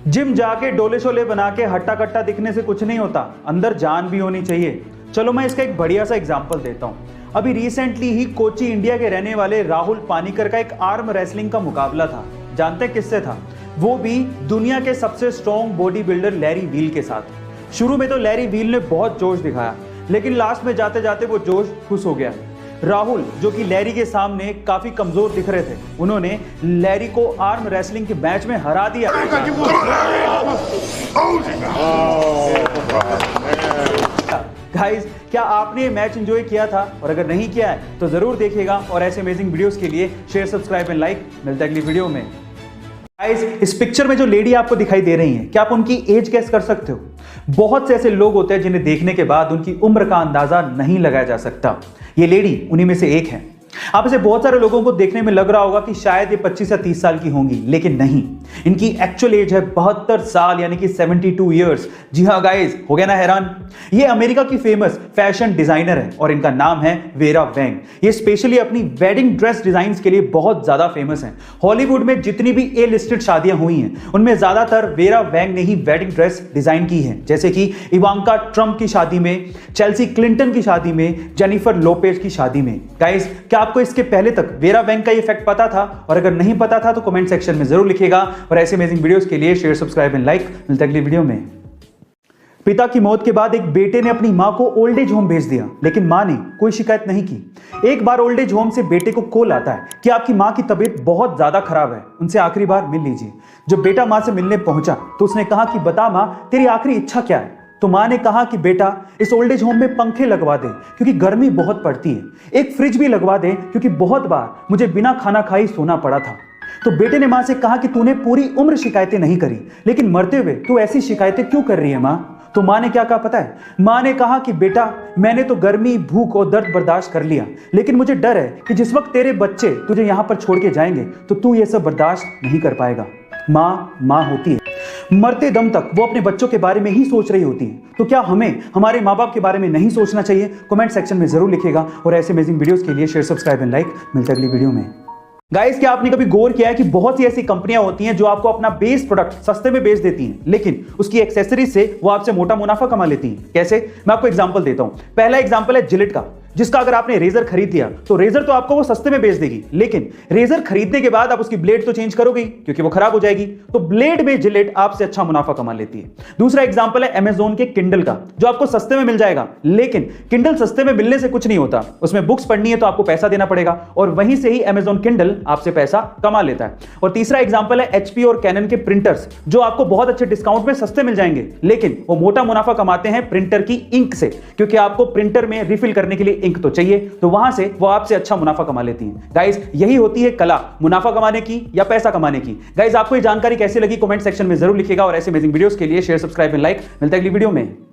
Gym जाके डोले शोले बना के हट्टा कट्टा दिखने से कुछ नहीं होता, अंदर जान भी होनी चाहिए। चलो मैं इसका एक बढ़िया सा एग्जांपल देता हूँ। अभी रिसेंटली ही कोची इंडिया के रहने वाले राहुल पानीकर का एक आर्म रेसलिंग का मुकाबला था। जानते हैं किससे था? वो भी दुनिया के सबसे strong body builder Larry Wheel के साथ। शुरू में तो लैरी वील ने बहुत जोश दिखाया, लेकिन लास्ट में जाते जाते वो जोश खुश हो गया। राहुल, जो कि लैरी के सामने काफी कमजोर दिख रहे थे, उन्होंने लैरी को आर्म रेसलिंग के मैच में हरा दिया। गाइस, क्या आपने ये मैच एंजॉय किया था? और अगर नहीं किया है तो जरूर देखिएगा, और ऐसे अमेजिंग वीडियोस के लिए शेयर, सब्सक्राइब एंड लाइक। मिलता है अगली वीडियो में। गाइस, इस पिक्चर में जो लेडी आपको दिखाई दे रही हैं, क्या आप उनकी एज गेस कर सकते हो? बहुत से ऐसे लोग होते हैं जिन्हें देखने के बाद उनकी उम्र का अंदाजा नहीं लगाया जा सकता। ये लेडी उन्हीं में से एक है। आप इसे बहुत सारे लोगों को देखने में लग रहा होगा कि शायद ये 25 या 30 साल की होंगी, लेकिन नहीं, इनकी एक्चुअल एज है 72 साल, यानी कि 72 इयर्स। जी हाँ गाइस, हो गया ना हैरान? ये अमेरिका की फेमस फैशन डिजाइनर है और इनका नाम है वेरा वैंग। ये स्पेशली अपनी वेडिंग ड्रेस डिजाइन्स के लिए बहुत ज्यादा फेमस हैं। हॉलीवुड में जितनी भी ए लिस्टेड शादियां हुई हैं, उनमें ज्यादातर वेरा वैंग ने ही वेडिंग ड्रेस डिजाइन की है, जैसे कि इवांका ट्रंप की शादी में, चेल्सी क्लिंटन की शादी में, जेनिफर लोपेज की शादी में। गाइस, क्या आपको इसके पहले तक वेरा वैंग का ये फैक्ट पता था? और अगर नहीं पता था तो कमेंट सेक्शन में जरूर लिखिएगा, और ऐसे अमेजिंग वीडियोस के लिए शेयर, सब्सक्राइब एंड लाइक। मिलते हैं अगली वीडियो में। पिता की मौत के बाद एक बेटे ने अपनी मां को ओल्ड एज होम भेज दिया, लेकिन मां ने कोई शिकायत नहीं की। एक बार ओल्ड एज होम से बेटे को कॉल आता है कि आपकी मां की तबीयत बहुत ज्यादा खराब है, उनसे आखिरी बार मिल लीजिए। जब बेटा मां से मिलने पहुंचा तो उसने कहा कि बता मां, तेरी आखिरी इच्छा क्या है? तो मां ने कहा कि बेटा, इस ओल्ड एज होम में पंखे लगवा दे क्योंकि गर्मी बहुत पड़ती है, एक फ्रिज भी लगवा दे क्योंकि बहुत बार मुझे बिना खाना खाए सोना पड़ा था। तो बेटे ने मां से कहा कि तूने पूरी उम्र शिकायतें नहीं करी, लेकिन मरते हुए तू ऐसी शिकायतें क्यों कर रही है मां? तो मां ने क्या कहा पता है? मां ने कहा कि बेटा, मैंने तो गर्मी, भूख और दर्द बर्दाश्त कर लिया, लेकिन मुझे डर है कि जिस वक्त तेरे बच्चे तुझे यहां पर छोड़ के जाएंगे तो तू ये सब बर्दाश्त नहीं कर पाएगा। मां होती है, मरते दम तक वो अपने बच्चों के बारे में ही सोच रही होती है। तो क्या हमें हमारे माँ बाप के बारे में नहीं सोचना चाहिए? कमेंट सेक्शन में जरूर लिखिएगा, और ऐसे अमेजिंग वीडियोस के लिए शेयर, सब्सक्राइब एंड लाइक। मिलते हैं अगली वीडियो में। गाइस, क्या आपने कभी गौर किया है कि बहुत सी ऐसी कंपनियां होती हैं जो आपको अपना बेस प्रोडक्ट सस्ते में बेच देती हैं, लेकिन उसकी एक्सेसरीज से वो आपसे मोटा मुनाफा कमा लेती हैं? कैसे? मैं आपको एग्जांपल देता हूं। पहला एग्जांपल है जिलेट का, जिसका अगर आपने रेजर खरीद लिया तो रेजर तो आपको वो सस्ते में बेच देगी, लेकिन रेजर खरीदने के बाद आप उसकी ब्लेड तो चेंज करोगे क्योंकि वो खराब हो जाएगी। तो ब्लेड में जिलेट आपसे अच्छा मुनाफा कमा लेती है। दूसरा एग्जांपल है अमेजोन के किंडल का, जो आपको सस्ते में मिल जाएगा, लेकिन किंडल सस्ते में मिलने से कुछ नहीं होता, उसमें बुक्स पढ़नी है तो आपको पैसा देना पड़ेगा, और वहीं से ही अमेजोन किंडल आपसे पैसा कमा लेता है। और तीसरा एग्जांपल है एचपी और कैनन के प्रिंटर्स, जो आपको बहुत अच्छे डिस्काउंट में सस्ते मिल जाएंगे, लेकिन वो मोटा मुनाफा कमाते हैं प्रिंटर की इंक से, क्योंकि आपको प्रिंटर में रिफिल करने के लिए इंक तो चाहिए, तो वहां से वो आपसे अच्छा मुनाफा कमा लेती हैं। गाइस, यही होती है कला, मुनाफा कमाने की या पैसा कमाने की। गाइस, आपको ये जानकारी कैसी लगी? कमेंट सेक्शन में जरूर लिखिएगा, और ऐसे अमेजिंग वीडियोस के लिए शेयर, सब्सक्राइब एंड लाइक। मिलता है अगली वीडियो में।